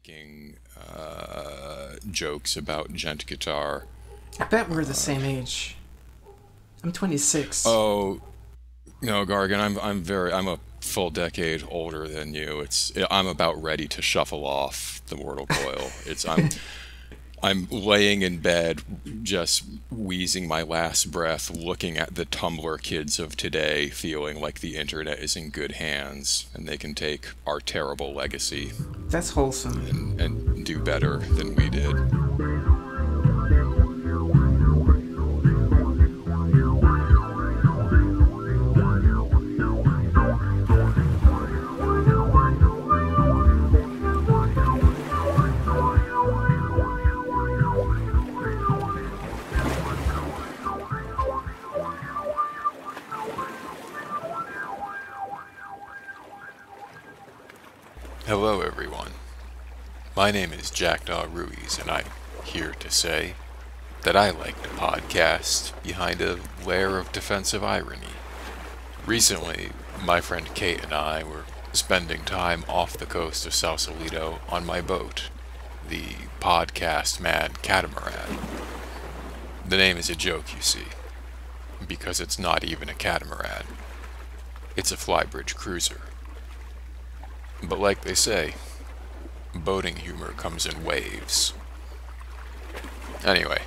making jokes about gent guitar. I bet we're the same age. I'm 26. Oh no, Gargan, I'm a full decade older than you. I'm about ready to shuffle off the mortal coil. I'm laying in bed, just wheezing my last breath, looking at the Tumblr kids of today, feeling like the internet is in good hands and they can take our terrible legacy That's wholesome. and do better than we did. Hello everyone, my name is Jackdaw Ruiz and I'm here to say that I like to podcast behind a layer of defensive irony. Recently, my friend Kate and I were spending time off the coast of Sausalito on my boat, the Podcast Man Catamaran. The name is a joke, you see, because it's not even a catamaran. It's a flybridge cruiser. But like they say, boating humor comes in waves. Anyway,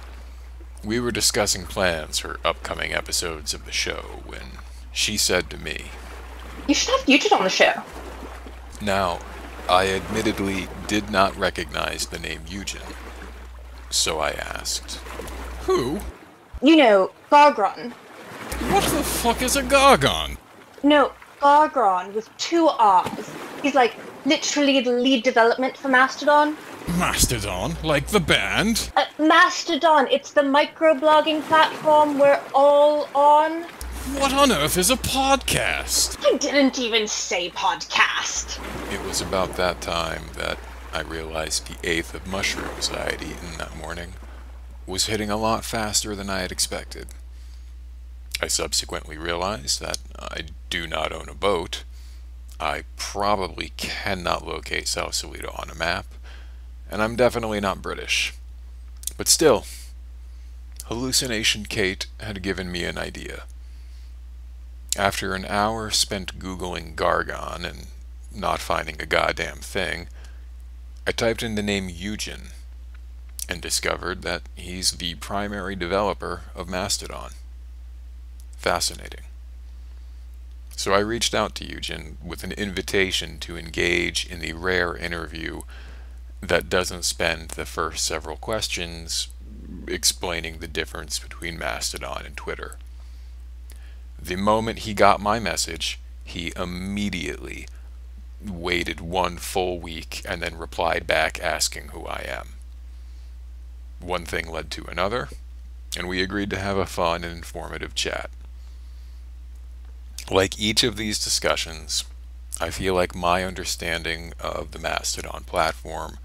we were discussing plans for upcoming episodes of the show when she said to me, "You should have Eugen on the show." Now, I admittedly did not recognize the name Eugen, so I asked, "Who?" You know, Gargron. What the fuck is a gargon? No, Gargron with two R's. He's like literally the lead development for Mastodon. Mastodon? Like the band? Mastodon, it's the microblogging platform we're all on. What on earth is a podcast? I didn't even say podcast. It was about that time that I realized the eighth of mushrooms I had eaten that morning was hitting a lot faster than I had expected. I subsequently realized that I do not own a boat. I probably cannot locate Sausalito on a map, and I'm definitely not British. But still, Hallucination Kate had given me an idea. After an hour spent Googling Gargon and not finding a goddamn thing, I typed in the name Eugen and discovered that he's the primary developer of Mastodon. Fascinating. So I reached out to Eugen with an invitation to engage in the rare interview that doesn't spend the first several questions explaining the difference between Mastodon and Twitter. The moment he got my message, he immediately waited one full week and then replied back asking who I am. One thing led to another, and we agreed to have a fun and informative chat. Like each of these discussions, I feel like my understanding of the Mastodon platform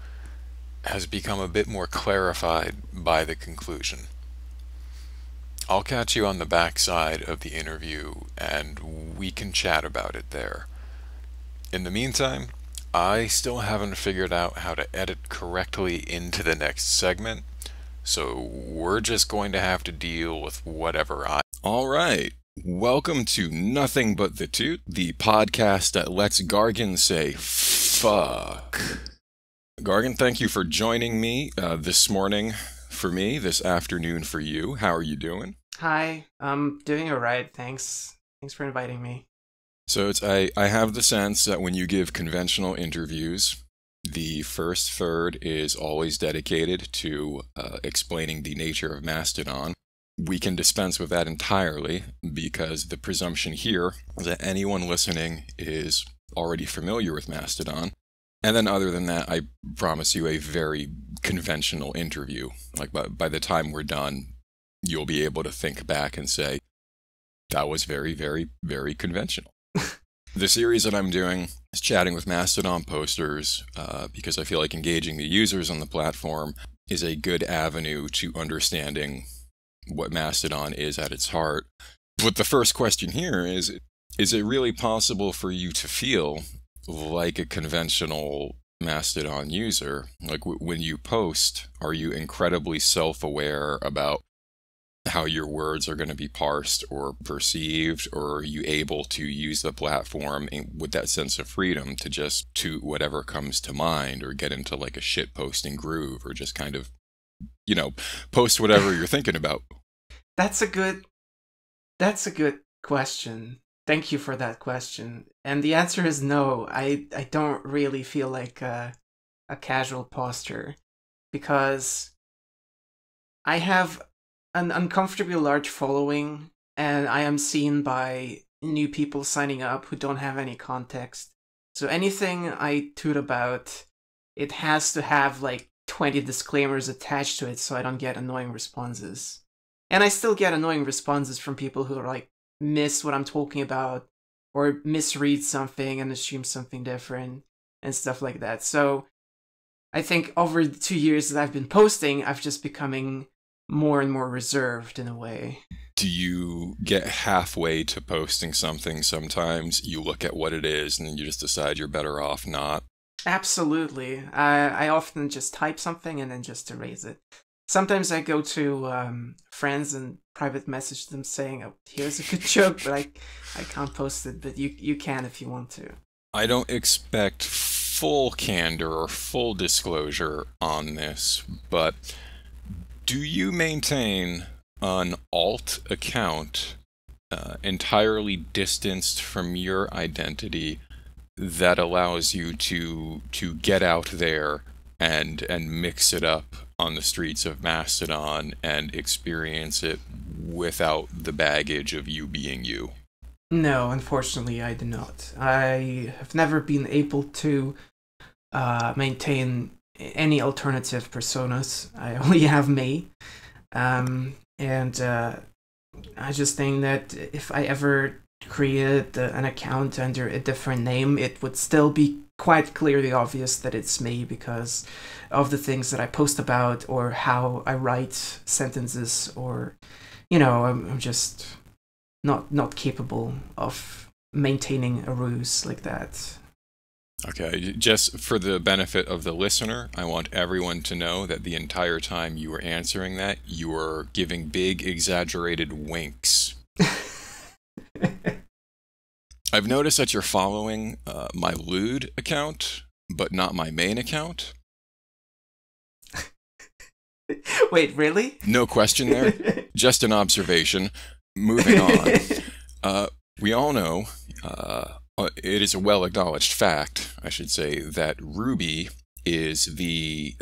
has become a bit more clarified by the conclusion. I'll catch you on the backside of the interview and we can chat about it there. In the meantime, I still haven't figured out how to edit correctly into the next segment, so we're just going to have to deal with whatever All right. Welcome to Nothing But the Toot, the podcast that lets Gargan say fuck. Gargan, thank you for joining me this morning for me, this afternoon for you. How are you doing? Hi, I'm doing alright, thanks. Thanks for inviting me. So I have the sense that when you give conventional interviews, the first third is always dedicated to explaining the nature of Mastodon. We can dispense with that entirely because the presumption here is that anyone listening is already familiar with Mastodon. And then other than that, I promise you a very conventional interview. Like by the time we're done, you'll be able to think back and say, that was very, very, very conventional. The series that I'm doing is chatting with Mastodon posters because I feel like engaging the users on the platform is a good avenue to understanding what Mastodon is at its heart. But the first question here is it really possible for you to feel like a conventional Mastodon user, like when you post, are you incredibly self-aware about how your words are going to be parsed or perceived, or are you able to use the platform with that sense of freedom to just toot whatever comes to mind, or get into like a shit posting groove, or just kind of, post whatever you're thinking about? That's a good question. Thank you for that question. And the answer is no. I don't really feel like a casual poster, because I have an uncomfortably large following, and I am seen by new people signing up who don't have any context. So anything I toot about, it has to have like 20 disclaimers attached to it so I don't get annoying responses. And I still get annoying responses from people who are like, miss what I'm talking about, or misread something and assume something different and stuff like that. So I think over the 2 years that I've been posting, I've just becoming more and more reserved in a way. Do you get halfway to posting something sometimes, you look at what it is, and then you just decide you're better off not? Absolutely. I often just type something and then just erase it. Sometimes I go to friends and private message them saying, oh, here's a good joke, but I can't post it, but you can if you want to. I don't expect full candor or full disclosure on this, but do you maintain an alt account entirely distanced from your identity that allows you to get out there and mix it up on the streets of Mastodon and experience it without the baggage of you being you? No, unfortunately, I do not. I have never been able to maintain any alternative personas. I only have me. And I just think that if I ever created an account under a different name, it would still be quite clearly obvious that it's me because of the things that I post about or how I write sentences, or, I'm just not capable of maintaining a ruse like that. Okay, just for the benefit of the listener, I want everyone to know that the entire time you were answering that, you were giving big, exaggerated winks. I've noticed that you're following my lewd account, but not my main account. Wait, really? No question there. Just an observation. Moving on. We all know, it is a well-acknowledged fact, I should say, that Ruby is the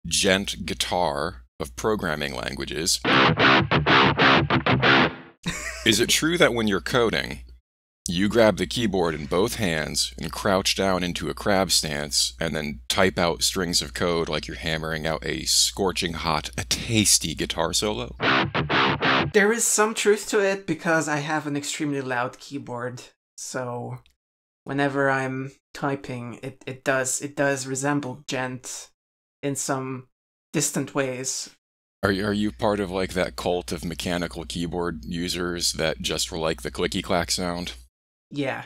gent guitar of programming languages. Is it true that when you're coding, you grab the keyboard in both hands and crouch down into a crab stance and then type out strings of code like you're hammering out a scorching hot, a tasty guitar solo? There is some truth to it because I have an extremely loud keyboard, so whenever I'm typing, it does resemble gent in some distant ways. Are you part of like that cult of mechanical keyboard users that just like the clicky clack sound? Yeah.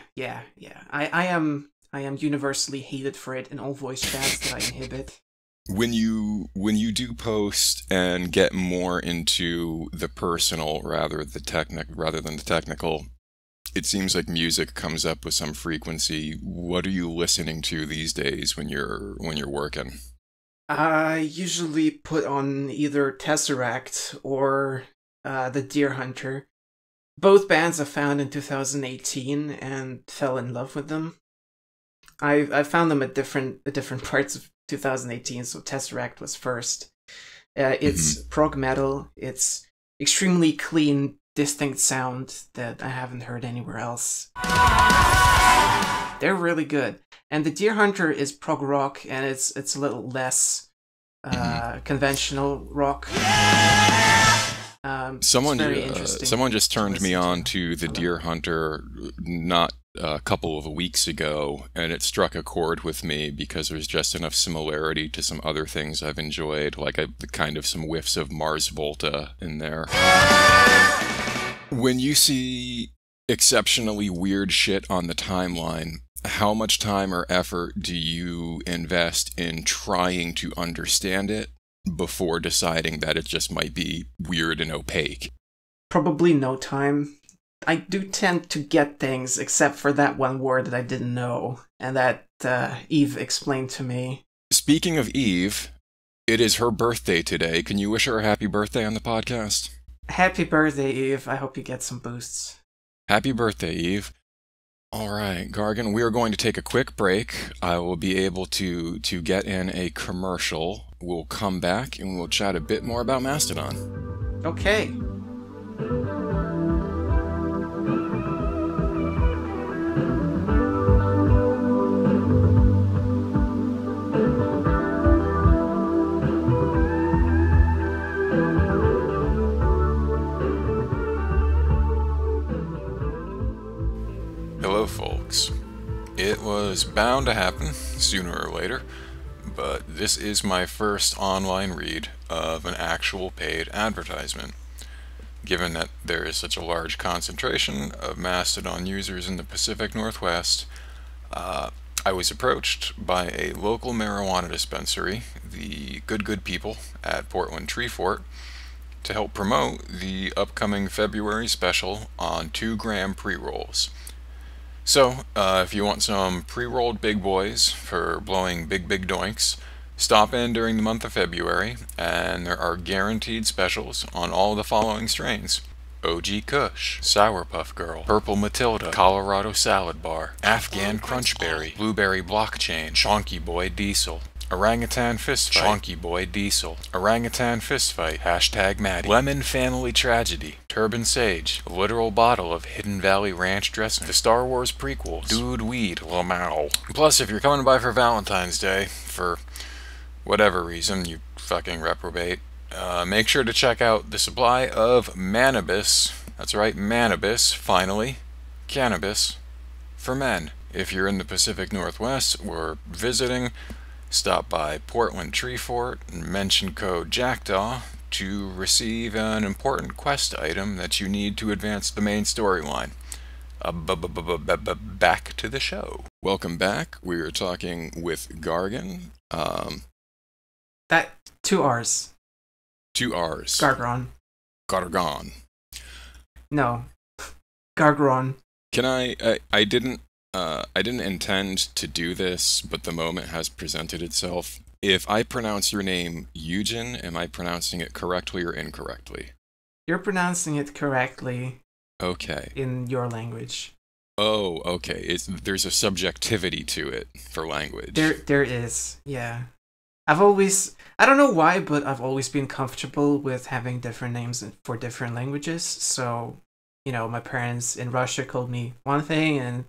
I am universally hated for it in all voice chats that I inhibit. When you do post and get more into the personal rather than the technical, it seems like music comes up with some frequency. What are you listening to these days when you're working? I usually put on either Tesseract or the Deer Hunter. Both bands I found in 2018 and fell in love with them. I found them at different parts of 2018, so Tesseract was first. It's prog metal. It's extremely clean, distinct sound that I haven't heard anywhere else. They're really good. And the Deer Hunter is prog rock, and it's a little less conventional rock. Someone just turned me on to the Deer Hunter not a couple of weeks ago, and it struck a chord with me because there's just enough similarity to some other things I've enjoyed, like kind of some whiffs of Mars Volta in there. When you see exceptionally weird shit on the timeline, how much time or effort do you invest in trying to understand it before deciding that it just might be weird and opaque? Probably no time. I do tend to get things, except for that one word that I didn't know, and that Eve explained to me. Speaking of Eve, it is her birthday today. Can you wish her a happy birthday on the podcast? Happy birthday, Eve. I hope you get some boosts. Happy birthday, Eve. All right, Gargan, we are going to take a quick break. I will be able to get in a commercial. We'll come back and we'll chat a bit more about Mastodon. Okay. Hello, folks. It was bound to happen sooner or later, but this is my first online read of an actual paid advertisement. Given that there is such a large concentration of Mastodon users in the Pacific Northwest, I was approached by a local marijuana dispensary, the Good People at Portland Tree Fort, to help promote the upcoming February special on 2-gram pre-rolls. So, if you want some pre-rolled big boys for blowing big doinks, stop in during the month of February, and there are guaranteed specials on all the following strains: OG Kush, Sour Puff Girl, Purple Matilda, Colorado Salad Bar, Afghan Crunchberry, Blueberry Blockchain, Chonky Boy Diesel, Orangutan Fistfight, Chonky Boy Diesel, Orangutan Fistfight, Hashtag Maddie, Lemon Family Tragedy, Turban Sage, a literal bottle of Hidden Valley Ranch dressing, the Star Wars prequels, Dude Weed, Lamau. Plus, if you're coming by for Valentine's Day, for whatever reason, you fucking reprobate, make sure to check out the supply of Manibus. That's right, Manibus, finally, cannabis for men. If you're in the Pacific Northwest or visiting, stop by Portland Tree Fort and mention code JACKDAW to receive an important quest item that you need to advance the main storyline. Back to the show. Welcome back. We are talking with Gargan. That 2 R's. 2 R's. Gargron. Gargon. No. Gargron. Can I didn't intend to do this, but the moment has presented itself. If I pronounce your name Eugen, am I pronouncing it correctly or incorrectly? You're pronouncing it correctly. Okay. In your language. Oh, okay. There's a subjectivity to it for language. There is, yeah. I don't know why, but I've always been comfortable with having different names for different languages. So, my parents in Russia called me one thing and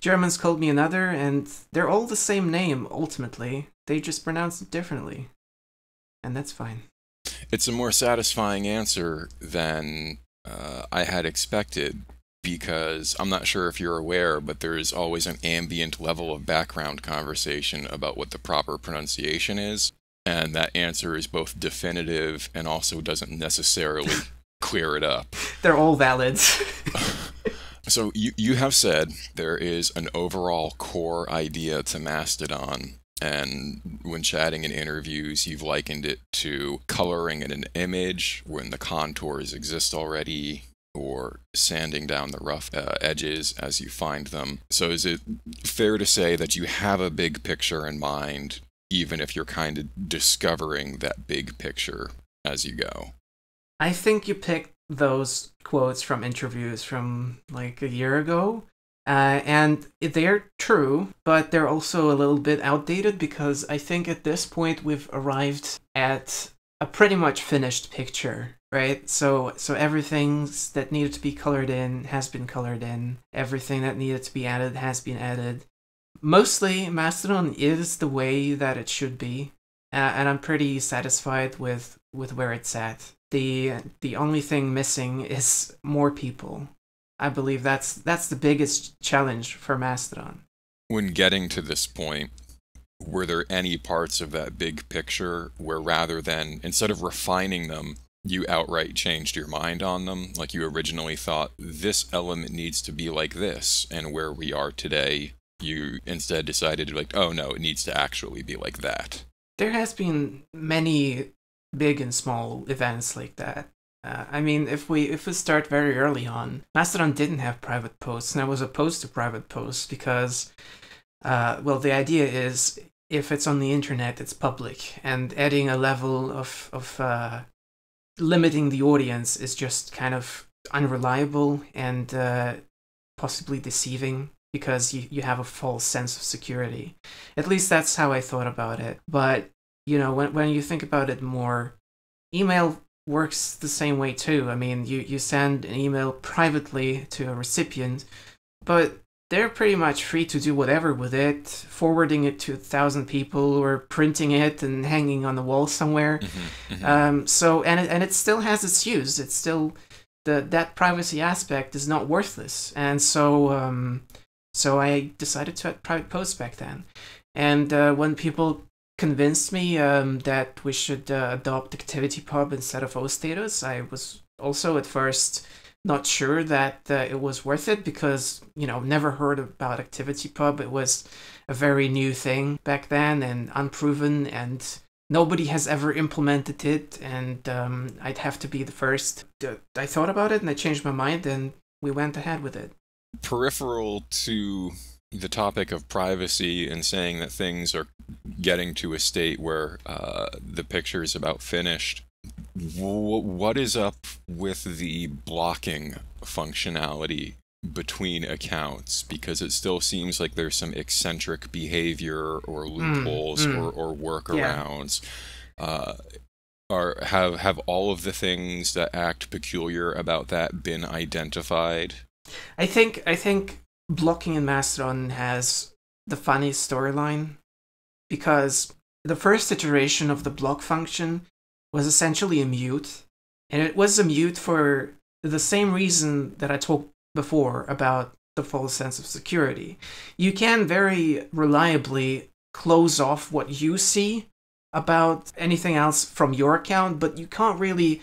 Germans called me another, and they're all the same name, ultimately. They just pronounce it differently. And that's fine. It's a more satisfying answer than I had expected, because I'm not sure if you're aware, but there is always an ambient level of background conversation about what the proper pronunciation is, and that answer is both definitive and also doesn't necessarily clear it up. They're all valid. So you have said there is an overall core idea to Mastodon, and when chatting in interviews, you've likened it to coloring in an image when the contours exist already, or sanding down the rough edges as you find them. So is it fair to say that you have a big picture in mind, even if you're kind of discovering that big picture as you go? I think you picked those quotes from interviews from like a year ago, and they're true, but they're also a little bit outdated, because I think at this point we've arrived at a pretty much finished picture, right? So everything that needed to be colored in has been colored in. Everything that needed to be added has been added. Mostly, Mastodon is the way that it should be, and I'm pretty satisfied with where it's at. The only thing missing is more people. I believe that's the biggest challenge for Mastodon. When getting to this point, were there any parts of that big picture where, rather than, instead of refining them, you outright changed your mind on them? Like you originally thought, this element needs to be like this, and where we are today, You instead decided, like, oh no, it needs to actually be like that. There has been many big and small events like that. I mean, if we start very early on, Mastodon didn't have private posts, and I was opposed to private posts because, well, the idea is if it's on the internet, it's public, and adding a level of limiting the audience is just kind of unreliable and possibly deceiving, because you have a false sense of security. At least that's how I thought about it. But, you know, when you think about it more, email works the same way too. I mean, you send an email privately to a recipient, but they're pretty much free to do whatever with it, forwarding it to 1,000 people or printing it and hanging on the wall somewhere. So, and it still has its use. It's still, that privacy aspect is not worthless. And so, so I decided to add private posts back then. And when people convinced me that we should adopt ActivityPub instead of OStatus, I was also at first not sure that it was worth it, because, you know, never heard about ActivityPub. It was a very new thing back then and unproven, and nobody has ever implemented it, and I'd have to be the first. I thought about it and I changed my mind, and we went ahead with it. Peripheral to the topic of privacy and saying that things are getting to a state where the picture is about finished, what is up with the blocking functionality between accounts? Because it still seems like there's some eccentric behavior or loopholes or workarounds. Have all of the things that act peculiar about that been identified? I think blocking in Mastodon has the funniest storyline, because the first iteration of the block function was essentially a mute, and it was a mute for the same reason that I talked before about the false sense of security. You can very reliably close off what you see about anything else from your account, but you can't really,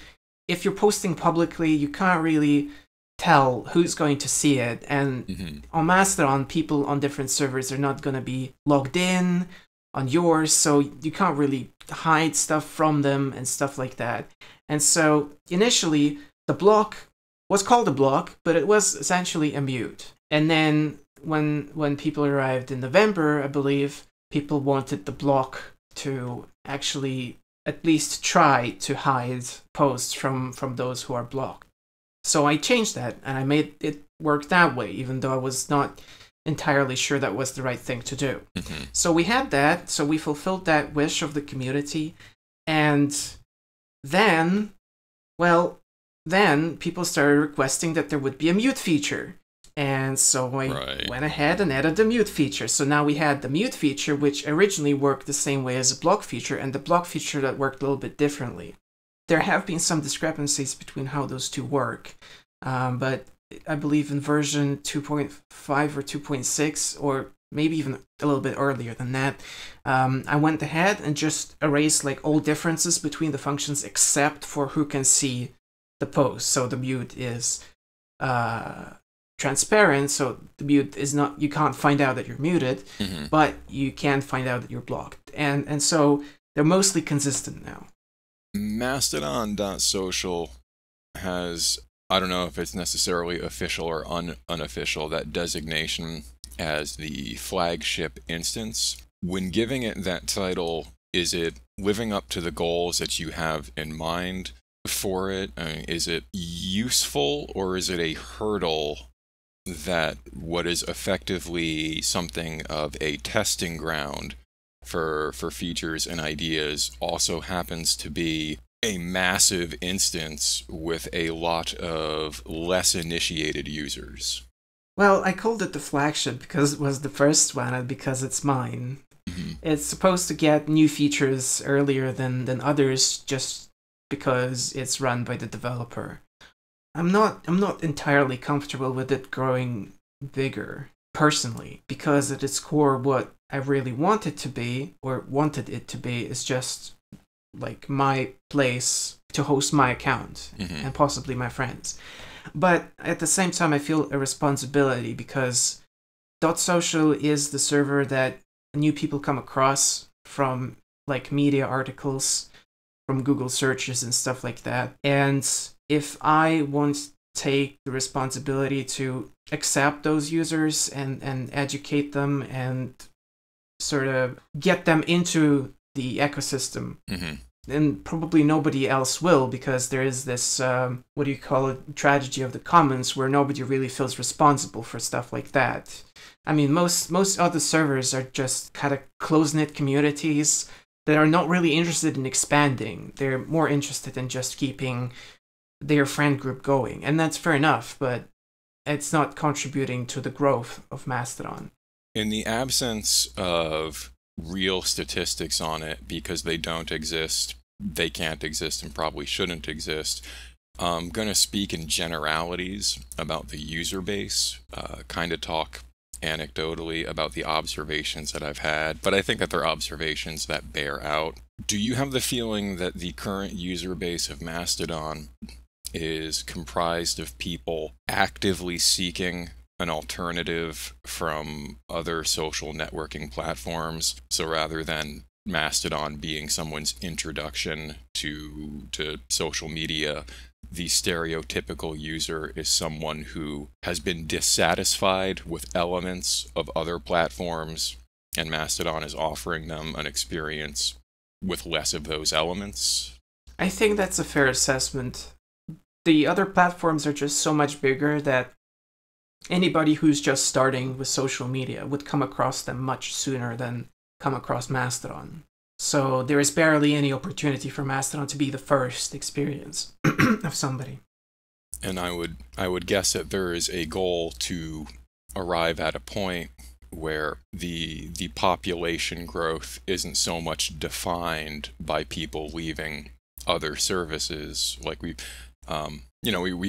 if you're posting publicly, you can't really tell who's going to see it. And on Mastodon, people on different servers are not going to be logged in on yours, so you can't really hide stuff from them and stuff like that. And so initially, the block was called a block, but it was essentially a mute. And then when people arrived in November, I believe, people wanted the block to actually at least try to hide posts from those who are blocked. So I changed that, and I made it work that way, even though I was not entirely sure that was the right thing to do. So we had that, so we fulfilled that wish of the community, and then, well, then people started requesting that there would be a mute feature. And so I went ahead and added the mute feature. So now we had the mute feature, which originally worked the same way as a block feature, and the block feature that worked a little bit differently. There have been some discrepancies between how those two work, but I believe in version 2.5 or 2.6, or maybe even a little bit earlier than that, I went ahead and just erased like all differences between the functions except for who can see the post. So the mute is transparent, so the mute is not, you can't find out that you're muted, but you can find out that you're blocked. And so they're mostly consistent now. Mastodon.social has, I don't know if it's necessarily official or unofficial, that designation as the flagship instance. When giving it that title, is it living up to the goals that you have in mind for it? I mean, is it useful, or is it a hurdle that what is effectively something of a testing ground for features and ideas also happens to be a massive instance with a lot of less initiated users? Well, I called it the flagship because it was the first one and because it's mine. It's supposed to get new features earlier than others just because it's run by the developer. I'm not entirely comfortable with it growing bigger, personally, because at its core what I really want it to be, or wanted it to be, is just like my place to host my account and possibly my friends. But at the same time, I feel a responsibility because .social is the server that new people come across from like media articles, from Google searches and stuff like that. And if I want to take the responsibility to accept those users and educate them and sort of get them into the ecosystem, then probably nobody else will, because there is this, tragedy of the commons, where nobody really feels responsible for stuff like that. I mean, most other servers are just kind of close-knit communities that are not really interested in expanding. They're more interested in just keeping their friend group going. And that's fair enough, but it's not contributing to the growth of Mastodon. In the absence of real statistics on it, because they don't exist, they can't exist, and probably shouldn't exist, I'm going to speak in generalities about the user base, kind of talk anecdotally about the observations that I've had, but I think that they're observations that bear out. Do you have the feeling that the current user base of Mastodon is comprised of people actively seeking an alternative from other social networking platforms? So rather than Mastodon being someone's introduction to social media, the stereotypical user is someone who has been dissatisfied with elements of other platforms, and Mastodon is offering them an experience with less of those elements? I think that's a fair assessment. The other platforms are just so much bigger that anybody who's just starting with social media would come across them much sooner than come across Mastodon. So there is barely any opportunity for Mastodon to be the first experience of somebody. And I would guess that there is a goal to arrive at a point where the population growth isn't so much defined by people leaving other services. Like we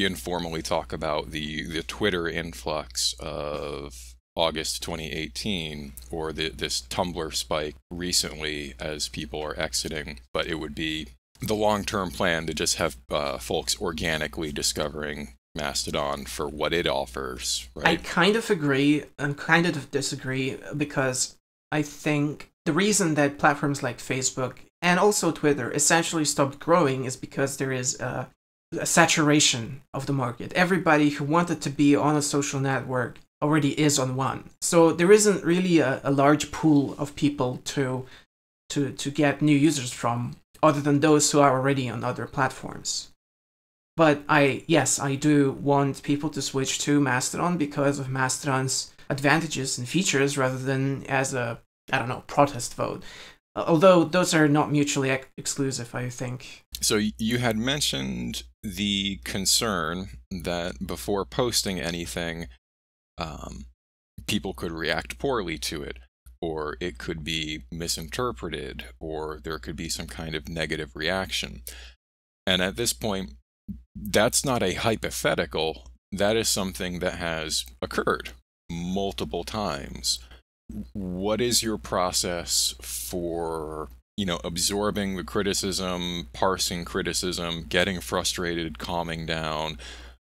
informally talk about the Twitter influx of August 2018, or this Tumblr spike recently as people are exiting, but it would be the long-term plan to just have folks organically discovering Mastodon for what it offers, right? I kind of agree and kind of disagree, because I think the reason that platforms like Facebook and also Twitter essentially stopped growing is because there is a saturation of the market. Everybody who wanted to be on a social network already is on one. So there isn't really a large pool of people to get new users from, other than those who are already on other platforms. But I do want people to switch to Mastodon because of Mastodon's advantages and features, rather than as a, protest vote. Although those are not mutually exclusive, I think. So you had mentioned the concern that before posting anything, people could react poorly to it, or it could be misinterpreted, or there could be some kind of negative reaction. And at this point, that's not a hypothetical. That is something that has occurred multiple times. What is your process for, absorbing the criticism, parsing criticism, getting frustrated, calming down?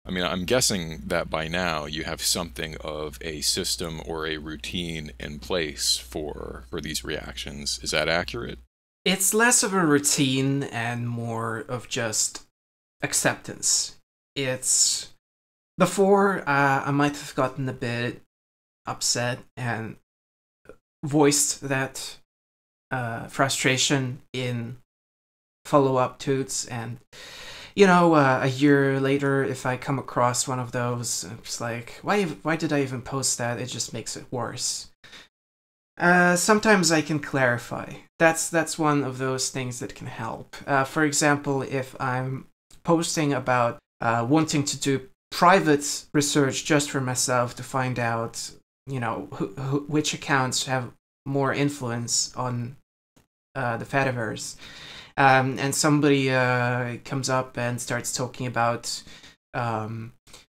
I mean, I'm guessing that by now you have something of a system or a routine in place for these reactions. Is that accurate? It's less of a routine and more of just acceptance. It's before I might have gotten a bit upset and voiced that frustration in follow-up toots, and a year later, if I come across one of those, it's like, why did I even post that? It just makes it worse. Sometimes I can clarify. That's one of those things that can help. For example, if I'm posting about wanting to do private research just for myself to find out, which accounts have more influence on the Fediverse. And somebody comes up and starts talking about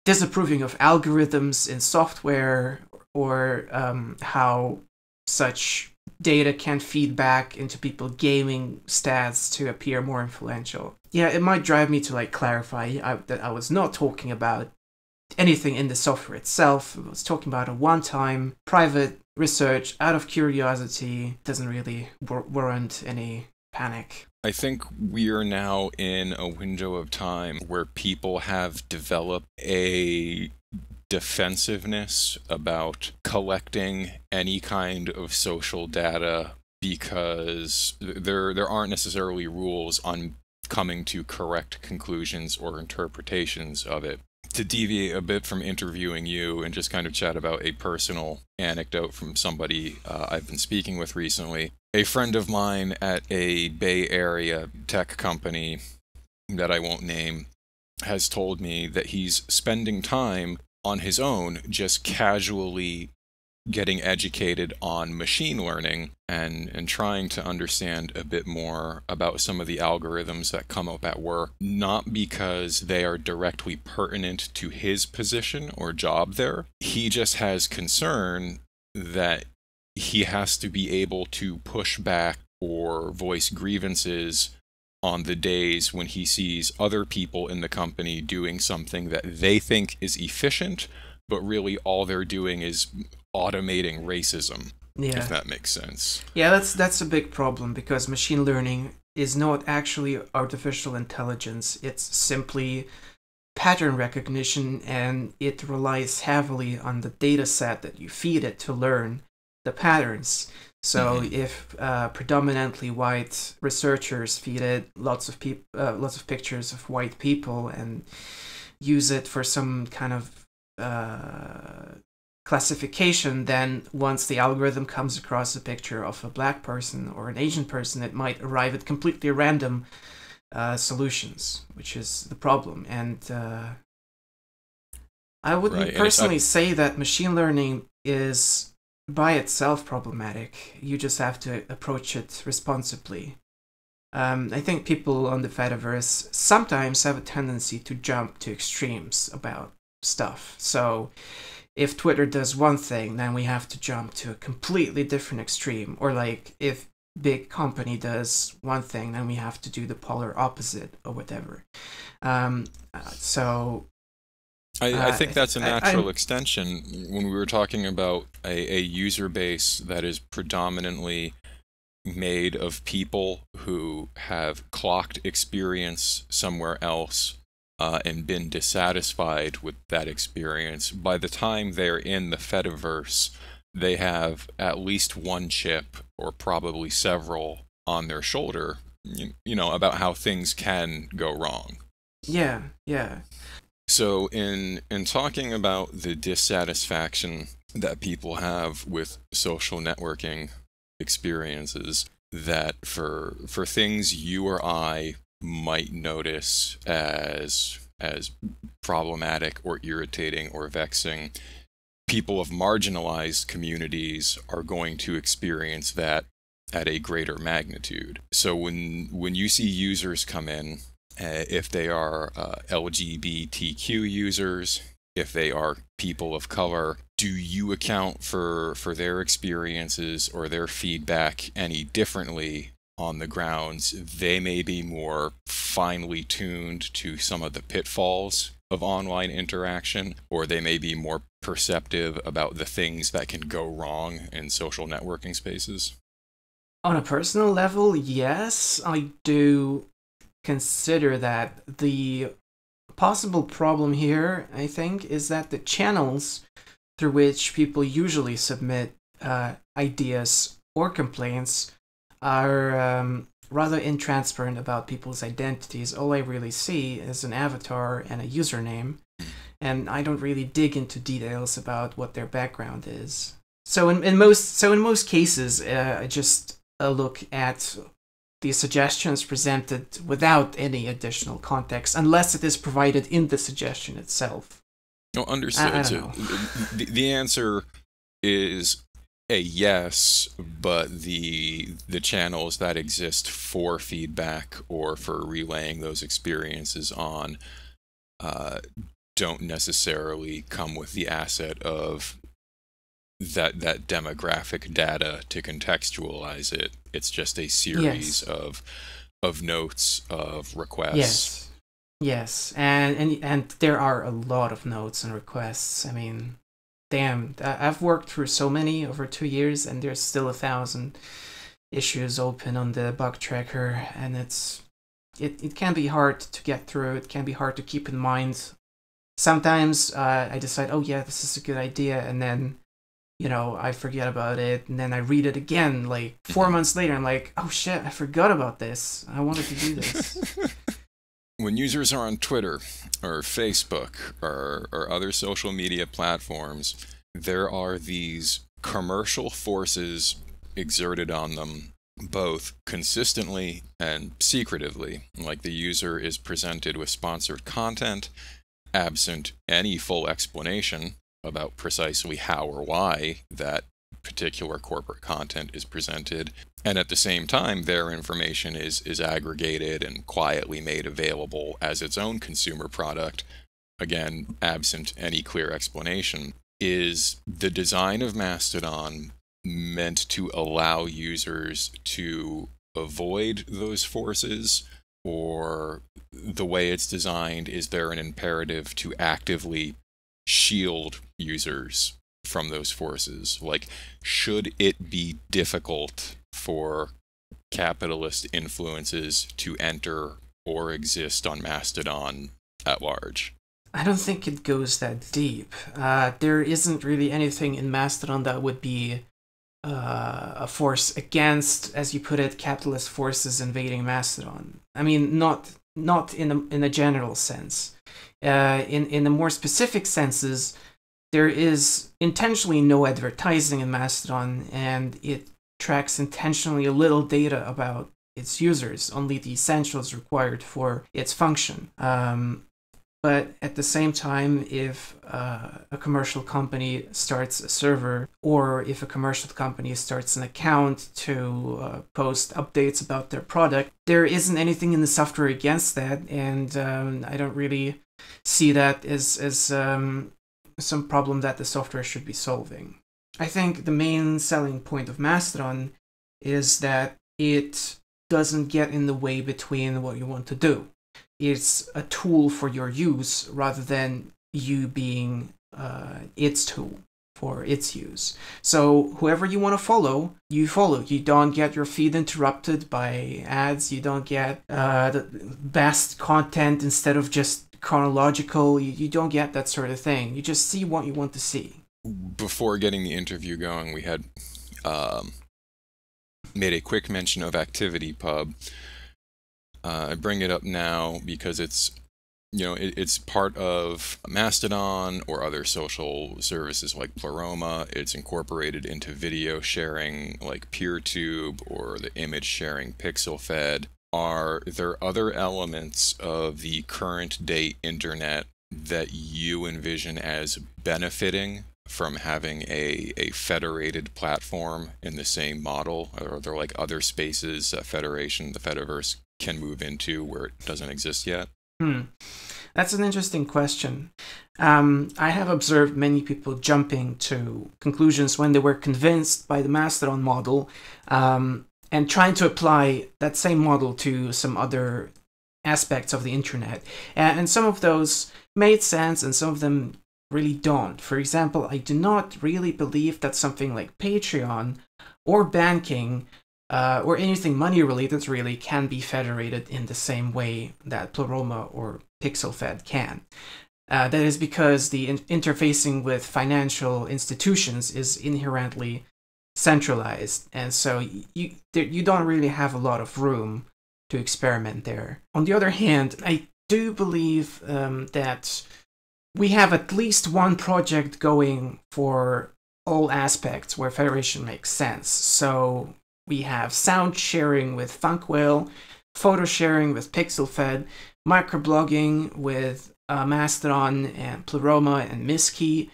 disapproving of algorithms in software, or how such data can feed back into people gaming stats to appear more influential. Yeah, it might drive me to clarify that I was not talking about anything in the software itself. It was talking about a one-time private research out of curiosity. Doesn't really warrant any panic. I think we are now in a window of time where people have developed a defensiveness about collecting any kind of social data because there aren't necessarily rules on coming to correct conclusions or interpretations of it. To deviate a bit from interviewing you and just kind of chat about a personal anecdote from somebody I've been speaking with recently, a friend of mine at a Bay Area tech company that I won't name has told me that he's spending time on his own just casually getting educated on machine learning and trying to understand a bit more about some of the algorithms that come up at work, not because they are directly pertinent to his position or job there. He just has concern that he has to be able to push back or voice grievances on the days when he sees other people in the company doing something that they think is efficient, but really all they're doing is automating racism, if that makes sense. Yeah, that's a big problem, because machine learning is not actually artificial intelligence. It's simply pattern recognition, and it relies heavily on the data set that you feed it to learn the patterns. So if predominantly white researchers feed it lots of pictures of white people and use it for some kind of classification, then once the algorithm comes across a picture of a black person or an Asian person, it might arrive at completely random solutions, which is the problem. And I wouldn't personally say that machine learning is by itself problematic. You just have to approach it responsibly. I think people on the Fediverse sometimes have a tendency to jump to extremes about stuff. So if Twitter does one thing, then we have to jump to a completely different extreme. Or like if big company does one thing, then we have to do the polar opposite or whatever. I think that's a natural extension. When we were talking about a user base that is predominantly made of people who have clocked experience somewhere else and been dissatisfied with that experience, by the time they're in the Fediverse, they have at least one chip, or probably several, on their shoulder, you know, about how things can go wrong. Yeah. So in talking about the dissatisfaction that people have with social networking experiences, that for things you or I might notice as problematic or irritating or vexing, people of marginalized communities are going to experience that at a greater magnitude. So when you see users come in, if they are LGBTQ users, if they are people of color, do you account for their experiences or their feedback any differently on the grounds they may be more finely tuned to some of the pitfalls of online interaction, or they may be more perceptive about the things that can go wrong in social networking spaces? On a personal level, yes, I do consider that. The possible problem here, I think, is that the channels through which people usually submit ideas or complaints are rather intransparent about people's identities. All I really see is an avatar and a username, and I don't really dig into details about what their background is. So in most cases, I just look at the suggestions presented without any additional context, unless it is provided in the suggestion itself. No, understood. I don't So know. the answer is a yes, but the channels that exist for feedback or for relaying those experiences on don't necessarily come with the asset of that demographic data to contextualize it. It's just a series of notes, of requests. Yes. Yes, and there are a lot of notes and requests. I mean, damn, I've worked through so many over 2 years, and there's still 1,000 issues open on the bug tracker, and it can be hard to get through. It can be hard to keep in mind. Sometimes I decide, oh yeah, this is a good idea, and then I forget about it, and then I read it again like 4 months later. I'm like, oh shit, I forgot about this. I wanted to do this. When users are on Twitter or Facebook or other social media platforms, there are these commercial forces exerted on them both consistently and secretively. Like the user is presented with sponsored content, absent any full explanation about precisely how or why that particular corporate content is presented, and at the same time their information is aggregated and quietly made available as its own consumer product, again absent any clear explanation. Is the design of Mastodon meant to allow users to avoid those forces, or the way it's designed, is there an imperative to actively shield users from those forces? Like, should it be difficult for capitalist influences to enter or exist on Mastodon at large? I don't think it goes that deep. There isn't really anything in Mastodon that would be a force against, as you put it, capitalist forces invading Mastodon. I mean, not in a general sense. In the more specific senses, there is intentionally no advertising in Mastodon, and it tracks intentionally a little data about its users, only the essentials required for its function. But at the same time, if a commercial company starts a server, or if a commercial company starts an account to post updates about their product, there isn't anything in the software against that, and I don't really see that as some problem that the software should be solving. I think the main selling point of Mastodon is that it doesn't get in the way between what you want to do. It's a tool for your use rather than you being its tool for its use. So whoever you want to follow, you follow. You don't get your feed interrupted by ads. You don't get the best content instead of just chronological. You don't get that sort of thing. You just see what you want to see. Before getting the interview going, we had made a quick mention of ActivityPub. I bring it up now because it's part of Mastodon or other social services like Pleroma. It's incorporated into video sharing like PeerTube or the image sharing PixelFed. Are there other elements of the current day internet that you envision as benefiting from having a federated platform in the same model? Are there like other spaces that Federation, the Fediverse, can move into where it doesn't exist yet? That's an interesting question. I have observed many people jumping to conclusions when they were convinced by the Mastodon model, and trying to apply that same model to some other aspects of the internet. And some of those made sense, and some of them really don't. For example, I do not really believe that something like Patreon or banking or anything money related really can be federated in the same way that Pleroma or PixelFed can. That is because the interfacing with financial institutions is inherently centralized, and so you don't really have a lot of room to experiment there. On the other hand, I do believe that we have at least one project going for all aspects where federation makes sense. So we have sound sharing with Funkwhale, photo sharing with PixelFed, microblogging with Mastodon and Pleroma and Miski.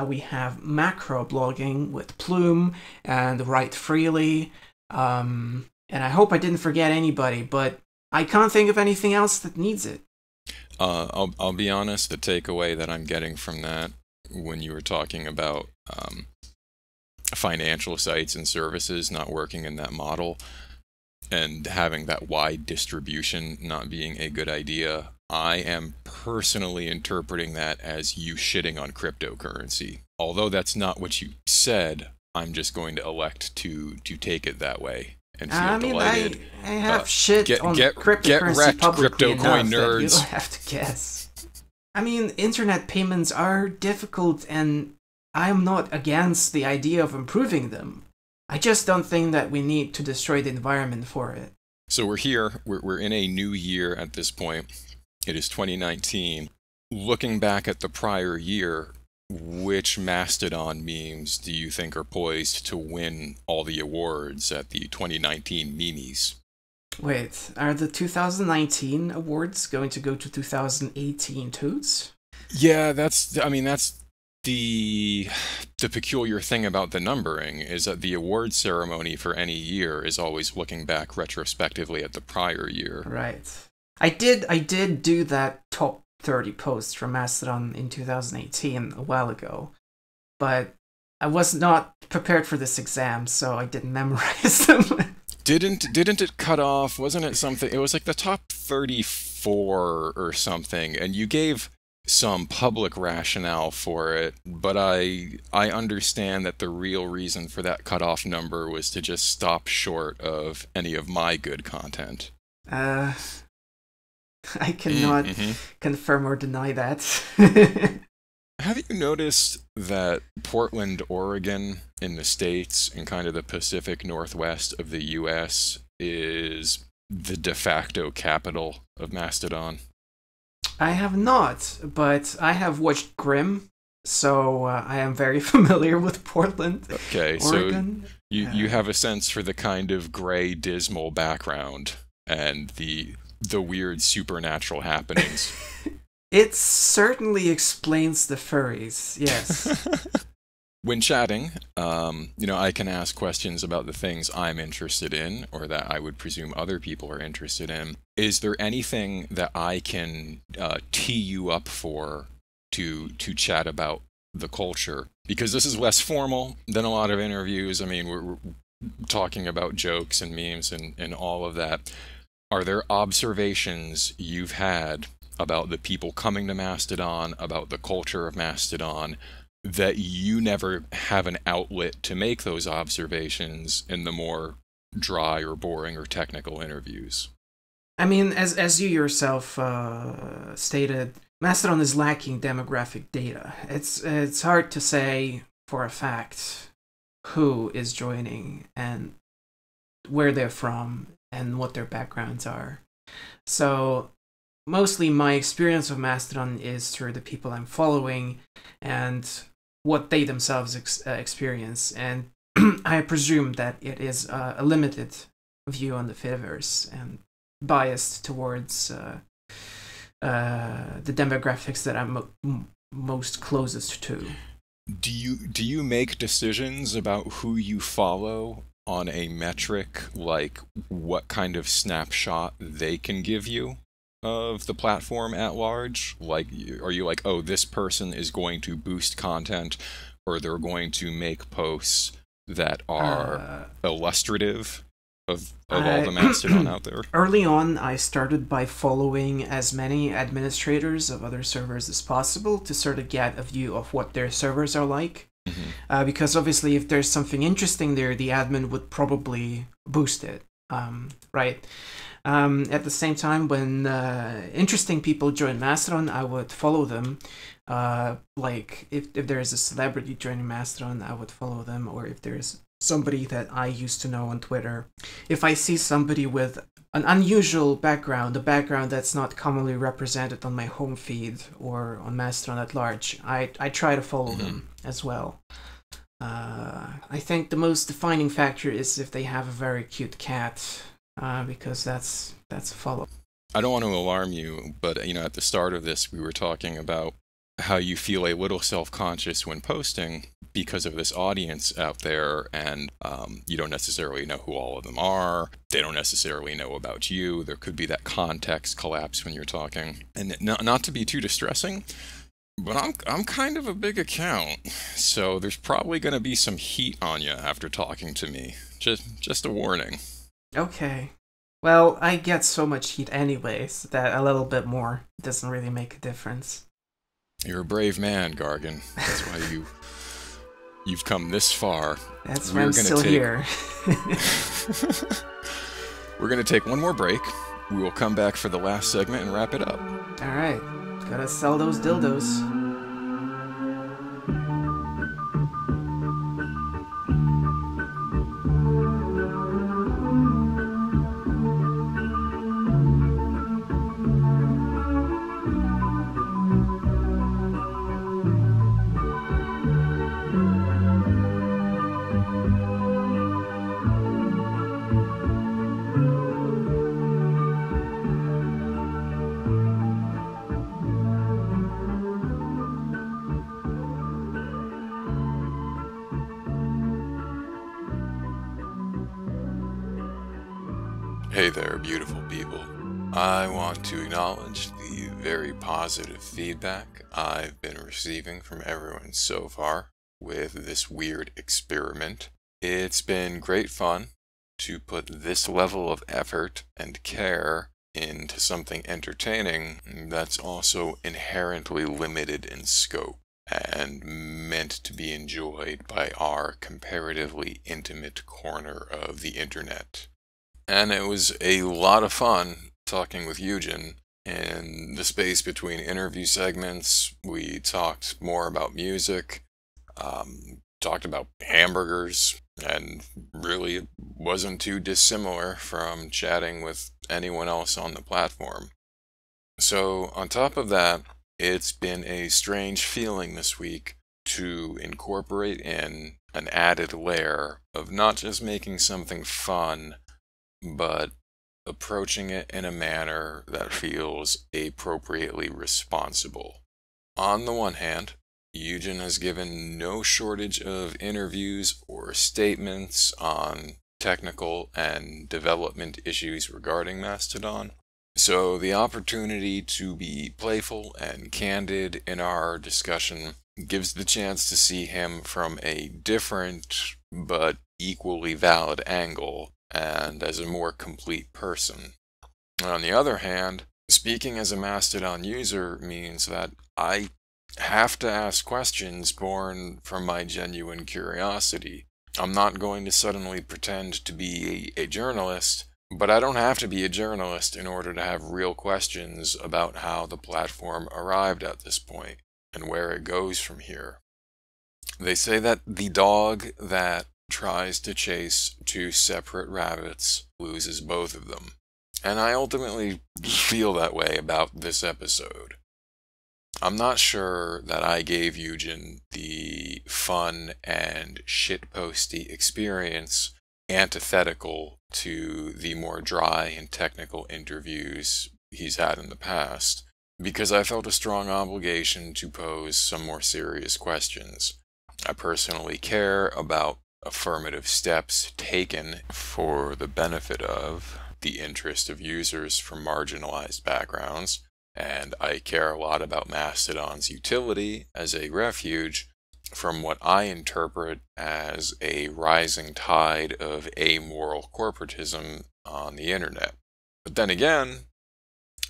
We have macro blogging with Plume and Write Freely. And I hope I didn't forget anybody, but I can't think of anything else that needs it. I'll be honest, the takeaway that I'm getting from that, when you were talking about financial sites and services not working in that model and having that wide distribution not being a good idea, I am personally interpreting that as you shitting on cryptocurrency. Although that's not what you said, I'm just going to elect to take it that way and feel I mean, delighted. I have shit on Get cryptocurrency wrecked, publicly crypto coin enough that you nerds. don't have to guess. I mean, internet payments are difficult, and I'm not against the idea of improving them. I just don't think that we need to destroy the environment for it. So we're here. We're in a new year at this point. It is 2019. Looking back at the prior year, which Mastodon memes do you think are poised to win all the awards at the 2019 memes? Wait, are the 2019 awards going to go to 2018 Toots? Yeah, that's the peculiar thing about the numbering is that the award ceremony for any year is always looking back retrospectively at the prior year. Right. I did do that top 30 posts from Mastodon in 2018 a while ago, but I was not prepared for this exam, so I didn't memorize them. Didn't it cut off? Wasn't it something? It was like the top 34 or something, and you gave some public rationale for it, but I understand that the real reason for that cutoff number was to just stop short of any of my good content. I cannot confirm or deny that. Have you noticed that Portland, Oregon, in the States and kind of the Pacific Northwest of the US is the de facto capital of Mastodon? I have not, but I have watched Grimm, so I am very familiar with Portland, okay, Oregon. So you have a sense for the kind of gray, dismal background and the weird supernatural happenings. It certainly explains the furries, yes. When chatting, I can ask questions about the things I'm interested in, or that I would presume other people are interested in. Is there anything that I can tee you up for to chat about the culture? Because this is less formal than a lot of interviews. I mean, we're talking about jokes and memes and all of that. Are there observations you've had about the people coming to Mastodon, about the culture of Mastodon, that you never have an outlet to make those observations in the more dry or boring or technical interviews? I mean, as you yourself stated, Mastodon is lacking demographic data. It's hard to say for a fact who is joining and where they're from and what their backgrounds are. So mostly my experience of Mastodon is through the people I'm following and what they themselves experience. And I presume that it is a limited view on the Fediverse and biased towards the demographics that I'm most closest to. Do you make decisions about who you follow on a metric like what kind of snapshot they can give you of the platform at large? Like, are you like, oh, this person is going to boost content, or they're going to make posts that are illustrative of all the Mastodon out there? Early on, I started by following as many administrators of other servers as possible to sort of get a view of what their servers are like. Because obviously if there's something interesting there, the admin would probably boost it, right? At the same time, when interesting people join Mastodon, I would follow them. Like if there is a celebrity joining Mastodon, I would follow them, or if there's somebody that I used to know on Twitter. If I see somebody with an unusual background, a background that's not commonly represented on my home feed or on Mastodon at large, I try to follow them as well. I think the most defining factor is if they have a very cute cat, because that's a follow. I don't want to alarm you, but at the start of this, we were talking about how you feel a little self-conscious when posting because of this audience out there, and you don't necessarily know who all of them are. They don't necessarily know about you. There could be that context collapse when you're talking. And not to be too distressing, but I'm kind of a big account, so there's probably going to be some heat on you after talking to me. Just a warning. Okay. Well, I get so much heat anyways that a little bit more doesn't really make a difference. You're a brave man, Gargan. That's why you've come this far. That's why I'm still here. We're going to take one more break. We will come back for the last segment and wrap it up. Alright, gotta sell those dildos. Hey there, beautiful people. I want to acknowledge the very positive feedback I've been receiving from everyone so far with this weird experiment. It's been great fun to put this level of effort and care into something entertaining that's also inherently limited in scope and meant to be enjoyed by our comparatively intimate corner of the internet. And it was a lot of fun talking with Eugen. In the space between interview segments, we talked more about music, talked about hamburgers, and really it wasn't too dissimilar from chatting with anyone else on the platform. So on top of that, it's been a strange feeling this week to incorporate in an added layer of not just making something fun, but approaching it in a manner that feels appropriately responsible. On the one hand, Eugen has given no shortage of interviews or statements on technical and development issues regarding Mastodon, so the opportunity to be playful and candid in our discussion gives the chance to see him from a different but equally valid angle and as a more complete person. On the other hand, speaking as a Mastodon user means that I have to ask questions born from my genuine curiosity. I'm not going to suddenly pretend to be a journalist, but I don't have to be a journalist in order to have real questions about how the platform arrived at this point and where it goes from here. They say that the dog that tries to chase two separate rabbits loses both of them. And I ultimately feel that way about this episode. I'm not sure that I gave Eugen the fun and shitposty experience antithetical to the more dry and technical interviews he's had in the past, because I felt a strong obligation to pose some more serious questions. I personally care about affirmative steps taken for the benefit of the interest of users from marginalized backgrounds, and I care a lot about Mastodon's utility as a refuge from what I interpret as a rising tide of amoral corporatism on the internet. But then again,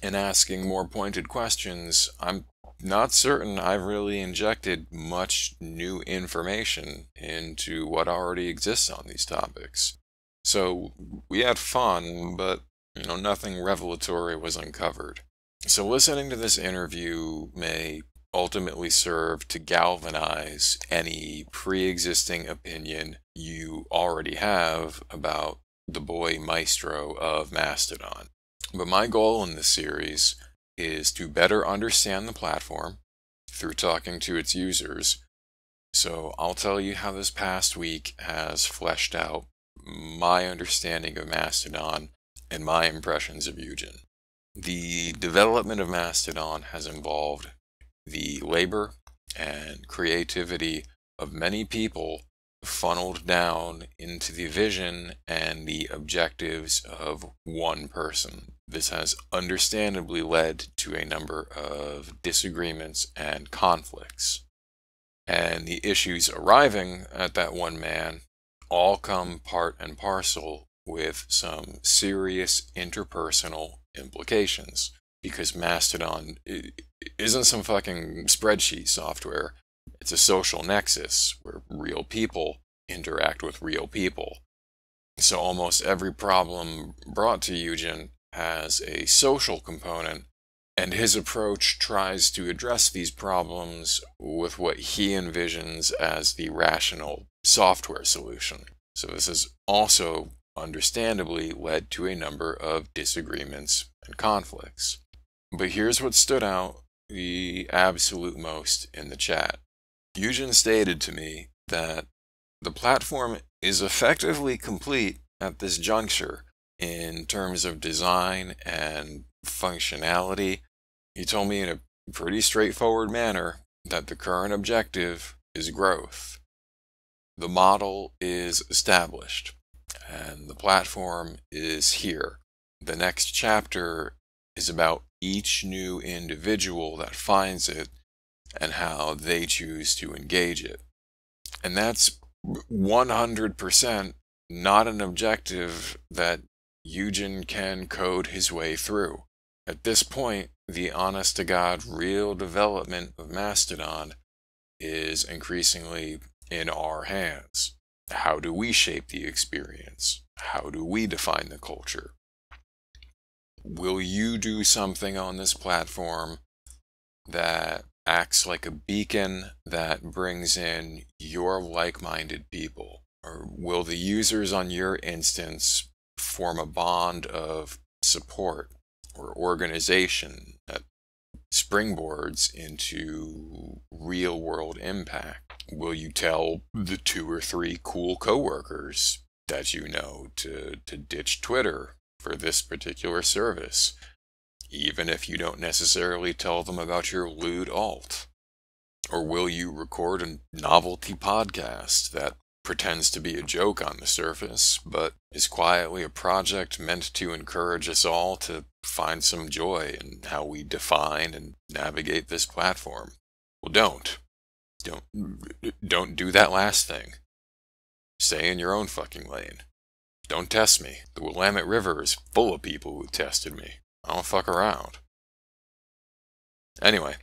in asking more pointed questions, I'm not certain I've really injected much new information into what already exists on these topics. So we had fun, but nothing revelatory was uncovered. So listening to this interview may ultimately serve to galvanize any pre-existing opinion you already have about the boy maestro of Mastodon. But my goal in this series is to better understand the platform through talking to its users. So I'll tell you how this past week has fleshed out my understanding of Mastodon and my impressions of Eugen. The development of Mastodon has involved the labor and creativity of many people funneled down into the vision and the objectives of one person. This has understandably led to a number of disagreements and conflicts. And the issues arriving at that one man all come part and parcel with some serious interpersonal implications. Because Mastodon isn't some fucking spreadsheet software. It's a social nexus where real people interact with real people. So almost every problem brought to Eugen has a social component, and his approach tries to address these problems with what he envisions as the rational software solution. So this has also understandably led to a number of disagreements and conflicts. But here's what stood out the absolute most in the chat. Eugen stated to me that the platform is effectively complete at this juncture in terms of design and functionality. He told me in a pretty straightforward manner that the current objective is growth. The model is established, and the platform is here. The next chapter is about each new individual that finds it and how they choose to engage it. And that's 100% not an objective that Eugen can code his way through. At this point, the honest-to-God real development of Mastodon is increasingly in our hands. How do we shape the experience? How do we define the culture? Will you do something on this platform that acts like a beacon that brings in your like-minded people? Or will the users on your instance form a bond of support or organization that springboards into real-world impact? Will you tell the 2 or 3 cool coworkers that you know to ditch Twitter for this particular service, even if you don't necessarily tell them about your lewd alt? Or will you record a novelty podcast that pretends to be a joke on the surface, but is quietly a project meant to encourage us all to find some joy in how we define and navigate this platform? Well, don't do that last thing. Stay in your own fucking lane. Don't test me. The Willamette River is full of people who tested me. I don't fuck around. Anyway,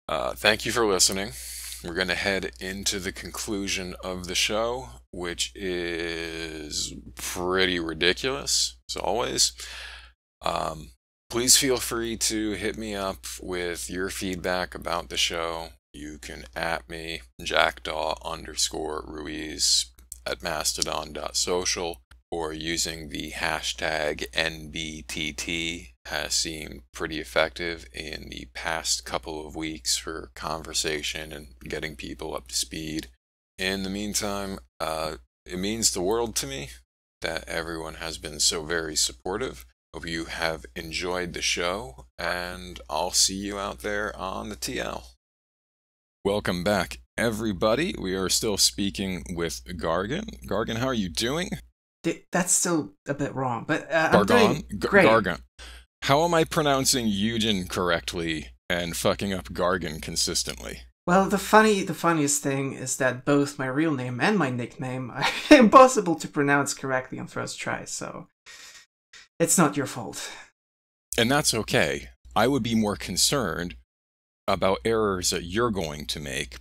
thank you for listening. We're going to head into the conclusion of the show, which is pretty ridiculous, as always. Please feel free to hit me up with your feedback about the show. You can @me, jackdaw_Ruiz at mastodon.social, or using the hashtag NBTT has seemed pretty effective in the past couple of weeks for conversation and getting people up to speed. In the meantime, it means the world to me that everyone has been so very supportive. Hope you have enjoyed the show, and I'll see you out there on the TL. Welcome back, everybody. We are still speaking with Gargan. Gargan, how are you doing? That's still a bit wrong, but I'm doing great. Gargan. How am I pronouncing Eugen correctly and fucking up Gargan consistently? Well, the funniest thing is that both my real name and my nickname are impossible to pronounce correctly on first try, so it's not your fault. And that's okay. I would be more concerned about errors that you're going to make.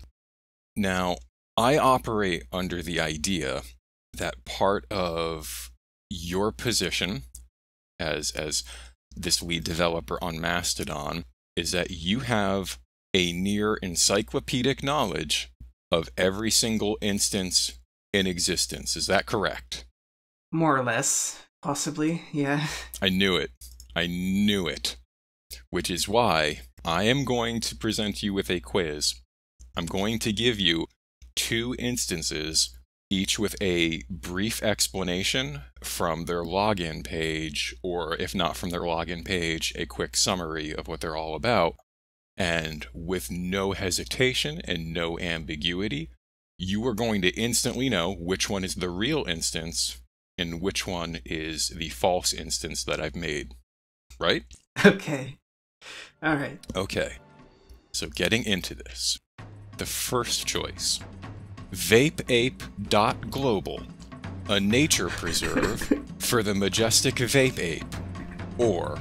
Now, I operate under the idea that part of your position as this lead developer on Mastodon is that you have a near encyclopedic knowledge of every single instance in existence. Is that correct? More or less. Possibly, yeah. I knew it. Which is why I am going to present you with a quiz. I'm going to give you 2 instances, each with a brief explanation from their login page, or if not from their login page, a quick summary of what they're all about. And with no hesitation and no ambiguity, you are going to instantly know which one is the real instance and which one is the false instance that I've made. Right? Okay. All right. Okay. So getting into this. The first choice. vapeape.global, a nature preserve for the majestic vape ape, or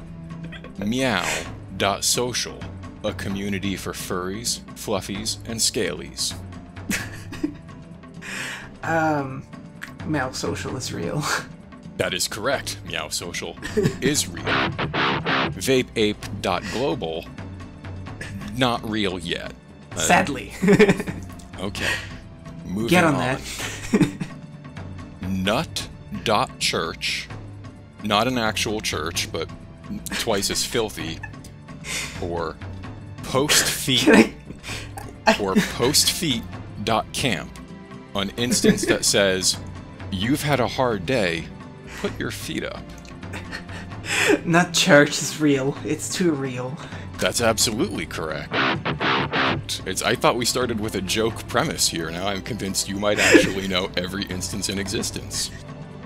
meow.social, a community for furries, fluffies, and scalies? Meow Social is real. That is correct. Meow Social is real. Vapeape.global, not real yet. Sadly. Okay. Moving Get on on. that. Nut.church, not an actual church, but twice as filthy, or postfeet, or postfeet.camp, an instance that says, "You've had a hard day, put your feet up." Not church is real. It's too real. That's absolutely correct. I thought we started with a joke premise here. Now I'm convinced you might actually know every instance in existence.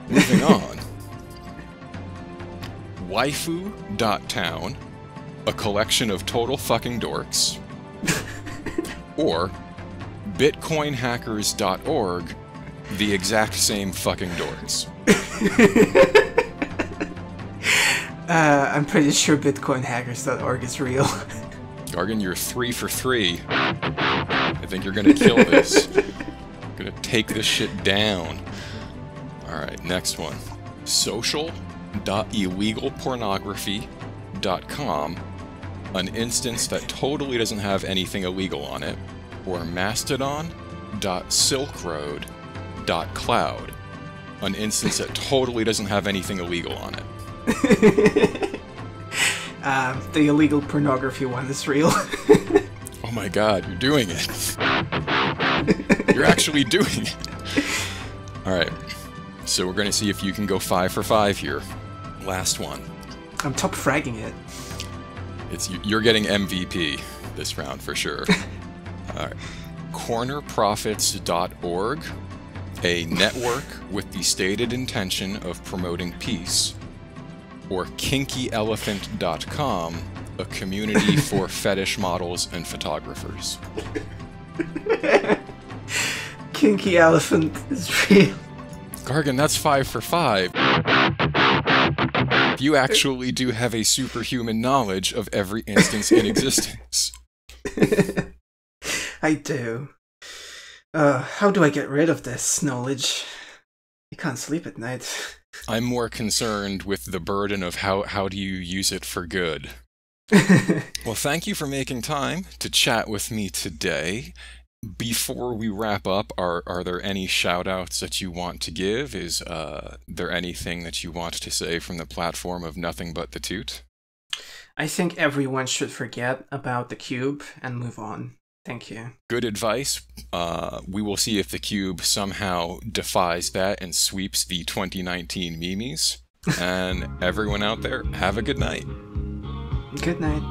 Moving on. Waifu.town, a collection of total fucking dorks. Or bitcoinhackers.org, the exact same fucking dorks. I'm pretty sure bitcoinhackers.org is real. Gargan, you're 3 for 3. I think you're gonna kill this. Gonna take this shit down. Alright, next one. Social.illegalpornography.com, an instance that totally doesn't have anything illegal on it. Or Mastodon.silkroad.cloud, an instance that totally doesn't have anything illegal on it. The illegal pornography one is real. Oh my god, you're doing it. You're actually doing it. Alright, so we're gonna see if you can go 5 for 5 here. Last one. I'm top fragging it. You're getting MVP this round for sure. Alright. Cornerprofits.org, a network with the stated intention of promoting peace. Or KinkyElephant.com, a community for fetish models and photographers. Kinky Elephant is real. Gargan, that's 5 for 5. You actually do have a superhuman knowledge of every instance in existence. I do. How do I get rid of this knowledge? I can't sleep at night. I'm more concerned with the burden of how do you use it for good. Well, thank you for making time to chat with me today. Before we wrap up, are there any shout-outs that you want to give? Is there anything that you want to say from the platform of Nothing But the Toot? I think everyone should forget about the cube and move on. Thank you. Good advice. We will see if the cube somehow defies that and sweeps the 2019 memes. And everyone out there, have a good night. Good night.